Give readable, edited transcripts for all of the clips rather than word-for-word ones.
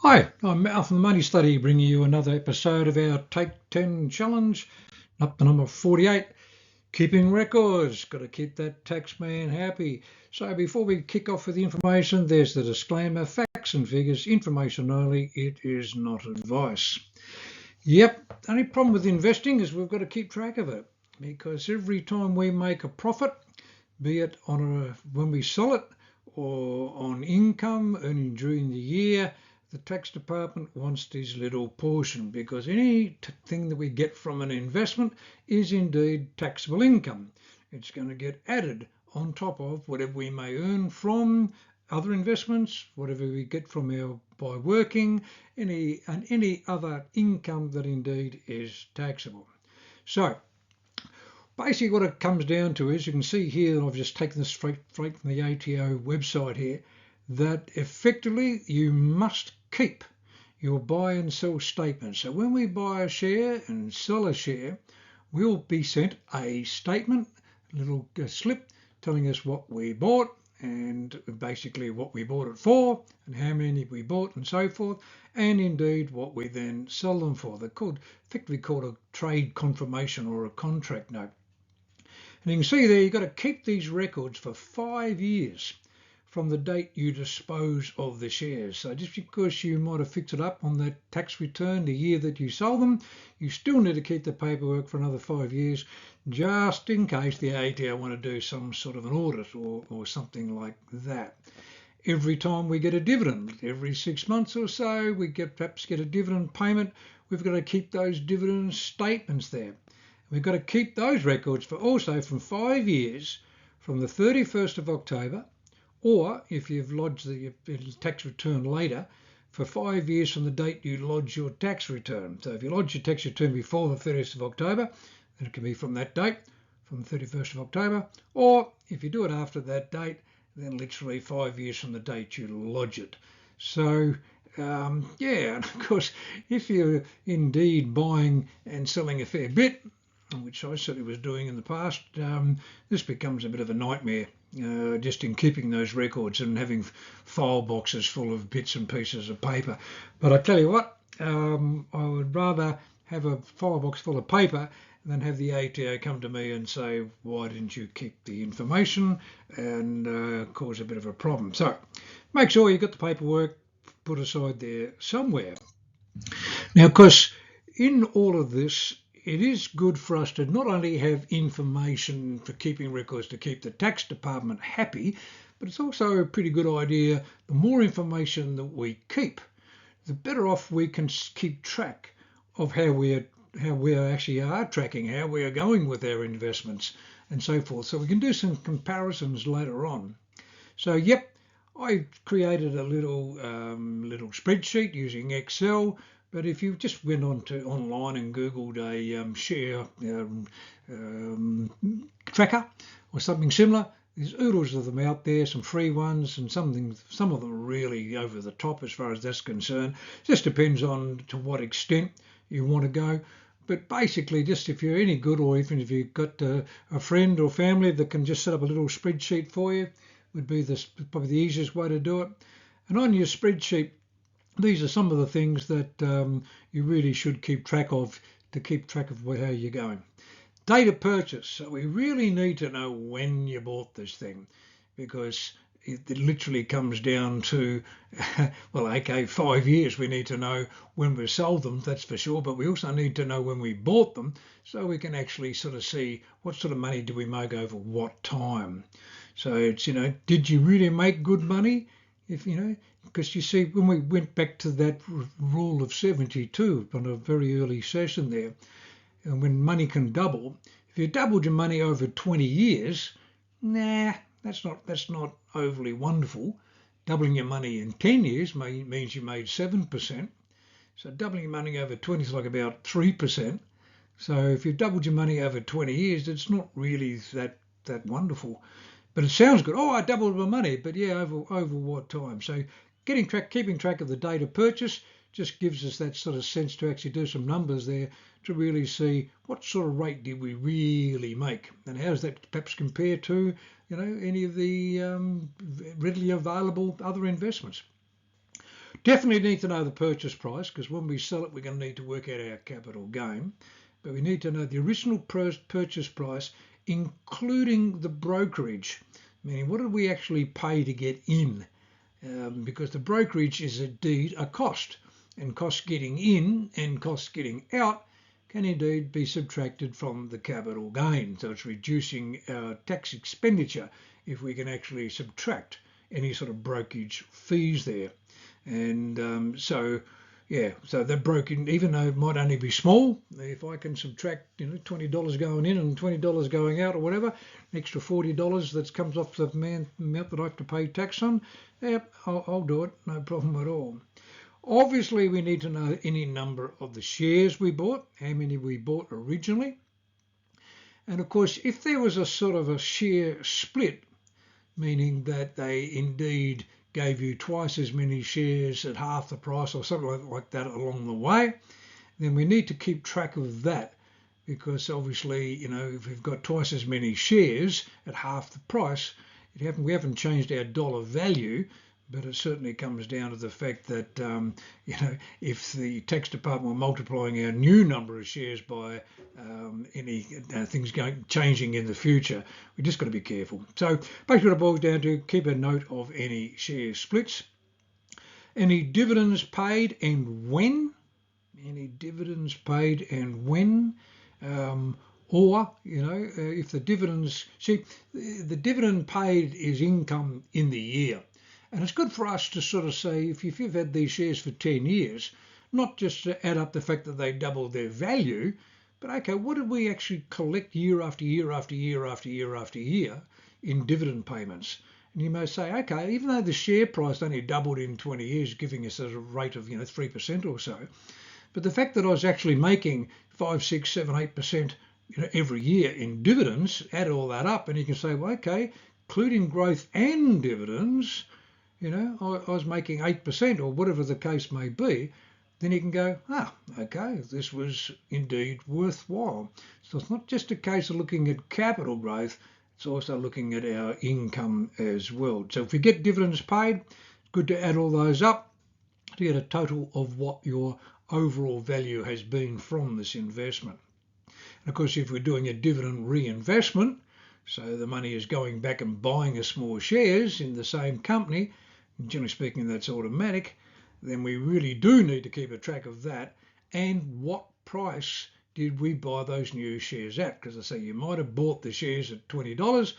Hi, I'm Mal from the Money Study, bringing you another episode of our Take 10 Challenge, up to number 48, keeping records. Got to keep that tax man happy. So before we kick off with the information, there's the disclaimer, facts and figures, information only, it is not advice. Yep, the only problem with investing is we've got to keep track of it, because every time we make a profit, be it when we sell it or on income earning during the year, the tax department wants this little portion, because anything that we get from an investment is indeed taxable income. It's going to get added on top of whatever we may earn from other investments, whatever we get from by working, any other income that indeed is taxable. So basically what it comes down to is, you can see here, and I've just taken this straight from the ATO website here, that effectively you must keep your buy and sell statement. So when we buy a share and sell a share, we'll be sent a statement, a little slip telling us what we bought and basically what we bought it for and how many we bought and so forth, and indeed what we then sell them for. They're effectively called a trade confirmation or a contract note. And you can see there, you've got to keep these records for 5 years from the date you dispose of the shares. So just because you might have fixed it up on that tax return the year that you sold them, you still need to keep the paperwork for another 5 years, just in case the ATO want to do some sort of an audit or something like that. Every time we get a dividend, every 6 months or so, we perhaps get a dividend payment, we've got to keep those dividend statements there. We've got to keep those records for also from 5 years from the 31st of October, or if you've lodged the tax return later, for 5 years from the date you lodge your tax return. So if you lodge your tax return before the 30th of October, then it can be from that date, from the 31st of October, or if you do it after that date, then literally 5 years from the date you lodge it. So yeah, and of course, if you're indeed buying and selling a fair bit, which I certainly was doing in the past, this becomes a bit of a nightmare, just in keeping those records and having file boxes full of bits and pieces of paper. But I tell you what, I would rather have a file box full of paper than have the ATO come to me and say, why didn't you keep the information, and cause a bit of a problem. So make sure you've got the paperwork put aside there somewhere. Now, of course, in all of this, it is good for us to not only have information for keeping records to keep the tax department happy, but it's also a pretty good idea. The more information that we keep, the better off we can keep track of how we actually are tracking, how we are going with our investments and so forth. So we can do some comparisons later on. So yep, I created a little spreadsheet using Excel. But if you just went online and Googled a share tracker or something similar, there's oodles of them out there, some free ones, and some of them are really over the top as far as that's concerned. It just depends on to what extent you want to go. But basically, just if you're any good, or even if you've got a friend or family that can just set up a little spreadsheet for you, would be probably the easiest way to do it. And on your spreadsheet, these are some of the things that you really should keep track of to keep track of how you're going. Date of purchase. So we really need to know when you bought this thing, because it literally comes down to, well, okay, 5 years. We need to know when we sold them, that's for sure, but we also need to know when we bought them, so we can actually sort of see what sort of money do we make over what time. So it's, did you really make good money? Because you see, when we went back to that rule of 72 on a very early session there, and when money can double, if you doubled your money over 20 years, that's not overly wonderful. Doubling your money in 10 years means you made 7%. So doubling your money over 20 is like about 3%. So if you've doubled your money over 20 years, it's not really that wonderful. But it sounds good. Oh, I doubled my money, but yeah, over what time? So keeping track of the date of purchase just gives us that sort of sense to actually do some numbers there to really see what sort of rate did we really make, and how does that perhaps compare to any of the readily available other investments. Definitely need to know the purchase price, because when we sell it, we're going to need to work out our capital gain. But we need to know the original purchase price, including the brokerage, meaning what did we actually pay to get in? Because the brokerage is indeed a cost, and costs getting in and costs getting out can indeed be subtracted from the capital gain. So it's reducing our tax expenditure if we can actually subtract any sort of brokerage fees there. And so that broken, even though it might only be small, if I can subtract $20 going in and $20 going out or whatever, an extra $40 that comes off the amount that I have to pay tax on, I'll do it, no problem at all. Obviously, we need to know any number of the shares we bought, how many we bought originally. And of course, if there was a sort of a share split, meaning that they indeed gave you twice as many shares at half the price or something like that along the way, then we need to keep track of that, because obviously, if we've got twice as many shares at half the price, we haven't changed our dollar value, but it certainly comes down to the fact that, if the tax department were multiplying our new number of shares by any things changing in the future, we just got to be careful. So basically what it boils down to, keep a note of any share splits, any dividends paid and when, or, if the dividends, the dividend paid is income in the year. And it's good for us to sort of say, if you've had these shares for 10 years, not just to add up the fact that they doubled their value, but okay, what did we actually collect year after year after year after year after year in dividend payments? And you may say, okay, even though the share price only doubled in 20 years, giving us a rate of 3% or so, but the fact that I was actually making 5, 6, 7, 8% every year in dividends, add all that up, and you can say, well, okay, including growth and dividends, I was making 8% or whatever the case may be, then you can go, okay, this was indeed worthwhile. So it's not just a case of looking at capital growth, it's also looking at our income as well. So if we get dividends paid, it's good to add all those up to get a total of what your overall value has been from this investment. And of course, if we're doing a dividend reinvestment, so the money is going back and buying us more shares in the same company, generally speaking that's automatic, then we really do need to keep a track of that and what price did we buy those new shares at. Because I say you might have bought the shares at $20,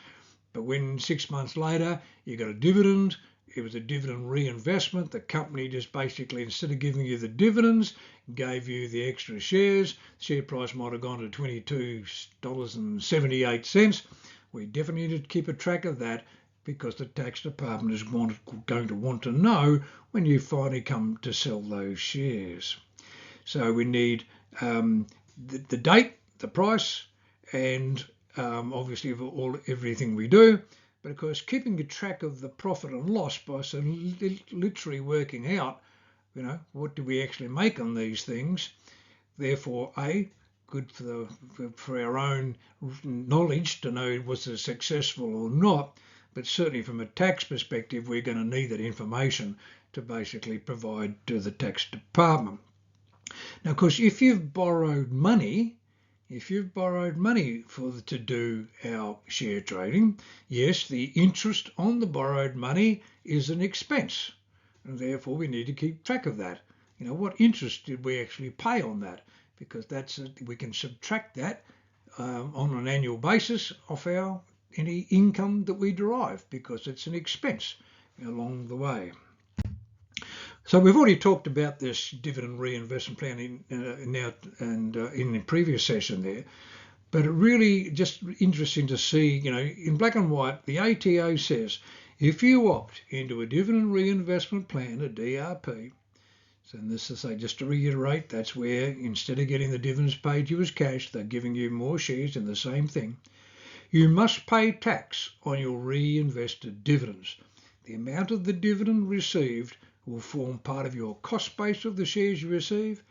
but when 6 months later you got a dividend, it was a dividend reinvestment. The company just basically, instead of giving you the dividends, gave you the extra shares. The share price might have gone to $22.78. We definitely need to keep a track of that, because the tax department is going to want to know when you finally come to sell those shares. So we need the date, the price, and obviously everything we do. But of course, keeping a track of the profit and loss by literally working out, what do we actually make on these things. Therefore, good for our own knowledge to know was it successful or not. But certainly from a tax perspective, we're going to need that information to basically provide to the tax department. Now, of course, if you've borrowed money to do our share trading, yes, the interest on the borrowed money is an expense, and therefore we need to keep track of that. What interest did we actually pay on that? Because we can subtract that on an annual basis off any income that we derive, because it's an expense along the way. So we've already talked about this dividend reinvestment plan in the previous session there, but it really just interesting to see, in black and white, the ATO says if you opt into a dividend reinvestment plan, a DRP, so this is, just to reiterate, that's where instead of getting the dividends paid you as cash, they're giving you more shares in the same thing. You must pay tax on your reinvested dividends. The amount of the dividend received will form part of your cost base of the shares you receive.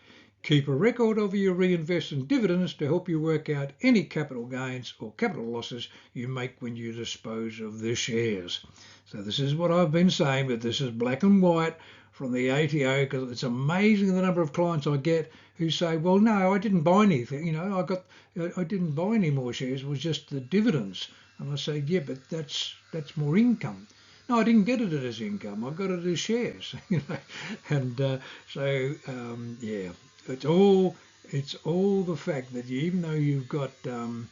Keep a record of your reinvestment dividends to help you work out any capital gains or capital losses you make when you dispose of the shares. So this is what I've been saying, but this is black and white from the ATO, because it's amazing the number of clients I get who say, well, no, I didn't buy anything. I didn't buy any more shares. It was just the dividends. And I say, yeah, but that's more income. No, I didn't get it as income. I got it as shares. And yeah, it's all the fact that even though you've got the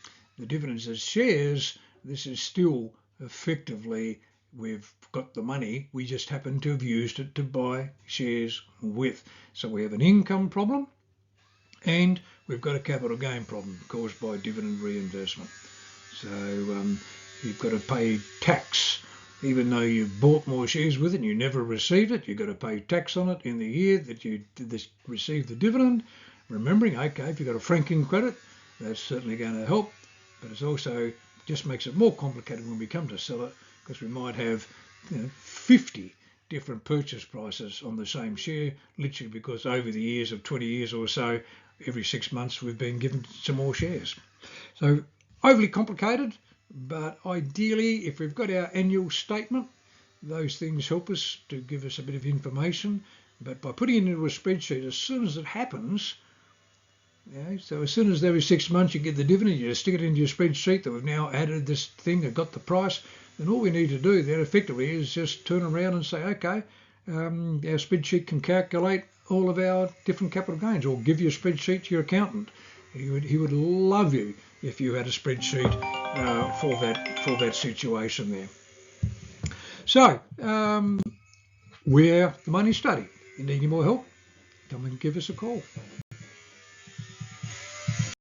dividends as shares, this is still effectively, we've got the money, we just happen to have used it to buy shares with. So we have an income problem and we've got a capital gain problem caused by dividend reinvestment. So you've got to pay tax. Even though you bought more shares with it and you never received it, you've got to pay tax on it in the year that you received the dividend. Remembering, okay, if you've got a franking credit, that's certainly going to help, but it also just makes it more complicated when we come to sell it, because we might have 50 different purchase prices on the same share, literally because over the years of 20 years or so, every 6 months we've been given some more shares. So overly complicated, but ideally, if we've got our annual statement, those things help us to give us a bit of information. But by putting it into a spreadsheet, as soon as it happens, so as soon as every 6 months you get the dividend, you just stick it into your spreadsheet that we've now added this thing and got the price, then all we need to do then effectively is just turn around and say, okay, our spreadsheet can calculate all of our different capital gains, or give your spreadsheet to your accountant. He would love you if you had a spreadsheet for that situation there. So we're the Money Study. You need any more help? Come and give us a call.